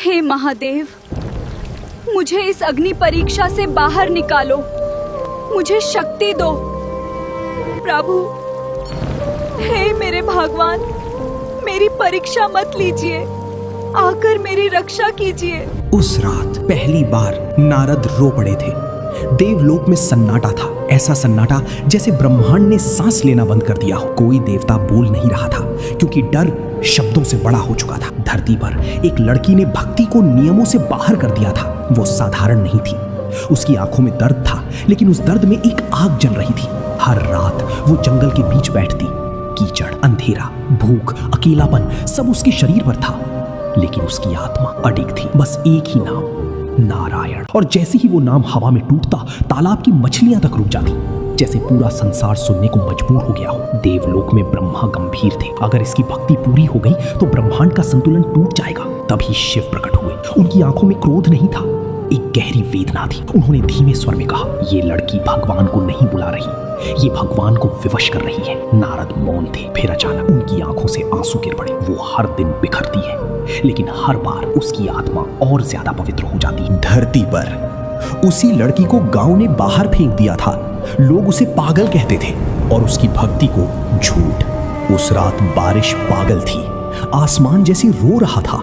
हे महादेव, मुझे इस अग्नि परीक्षा से बाहर निकालो, मुझे शक्ति दो। प्रभु, हे मेरे भगवान, मेरी परीक्षा मत लीजिए, आकर मेरी रक्षा कीजिए। उस रात पहली बार नारद रो पड़े थे। देवलोक में सन्नाटा था, ऐसा सन्नाटा जैसे ब्रह्मांड ने सांस लेना बंद कर दिया हो। कोई देवता बोल नहीं रहा था क्योंकि डर शब्दों से बड़ा हो चुका था। धरती पर एक लड़की ने भक्ति को नियमों से बाहर कर दिया था। वो साधारण नहीं थी। उसकी आंखों में दर्द था, लेकिन उस दर्द में एक आग जल रही थी। हर रात वो जंगल के बीच बैठती। कीचड़, अंधेरा, भूख, अकेलापन सब उसके शरीर पर था, लेकिन उसकी आत्मा अडिग थी। बस एक ही नाम, नारायण। और जैसे ही वो नाम हवा में टूटता, तालाब की मछलियां तक रुक जाती, जैसे पूरा संसार सुनने को मजबूर हो गया हो। देवलोक में ब्रह्मा गंभीर थे। अगर इसकी भक्ति पूरी हो गई तो ब्रह्मांड का संतुलन टूट जाएगा। तभी शिव प्रकट हुए। उनकी आंखों में क्रोध नहीं था, एक गहरी वेदना थी। उन्होंने धीमे स्वर में कहा, ये लड़की भगवान को नहीं बुला रही, ये भगवान को विवश कर रही है। नारद मौन थे। फिर अचानक उनकी आंखों से आंसू गिर पड़े। वो हर दिन बिखरती है, लेकिन हर बार उसकी आत्मा और ज्यादा पवित्र हो जाती। धरती पर उसी लड़की को गांव ने बाहर फेंक दिया था। लोग उसे पागल कहते थे और उसकी भक्ति को झूठ। उस रात बारिश पागल थी, आसमान जैसे रो रहा था।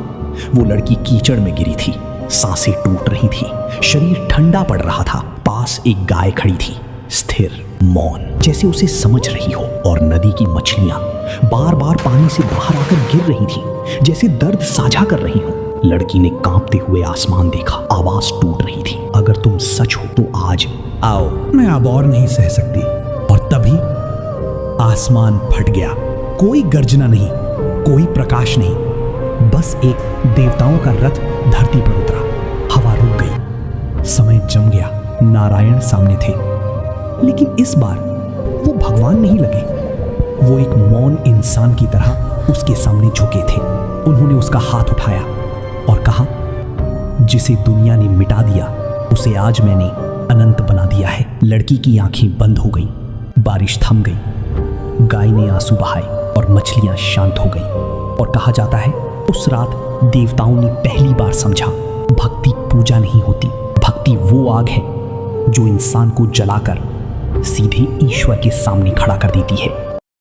वो लड़की कीचड़ में गिरी थी, सांसें टूट रही थी, शरीर ठंडा पड़ रहा था। पास एक गाय खड़ी थी, स्थिर, मौन, जैसे उसे समझ रही हो। और नदी की मछलियां बार बार पानी से बाहर आकर गिर रही थी, जैसे दर्द साझा कर रही हो। लड़की ने कांपते हुए आसमान देखा, आवाज टूट रही थी, अगर तुम सच हो तो आज आओ, मैं अब और नहीं सह सकती। और तभी आसमान फट गया। कोई गर्जना नहीं, कोई प्रकाश नहीं, बस एक देवताओं का रथ धरती पर उतरा। हवा रुक गई, समय जम गया। नारायण सामने थे, लेकिन इस बार वो भगवान नहीं लगे। वो एक मौन इंसान की तरह उसके सामने झुके थे। उन्होंने उसका हाथ उठाया और कहा, जिसे दुनिया ने मिटा दिया उसे आज मैंने अनंत बना दिया है। लड़की की आंखें बंद हो गई, बारिश थम गई, गाय ने आंसू बहाए और मछलियां शांत हो गई। और कहा जाता है उस रात देवताओं ने पहली बार समझा, भक्ति पूजा नहीं होती, भक्ति वो आग है जो इंसान को जलाकर सीधे ईश्वर के सामने खड़ा कर देती है।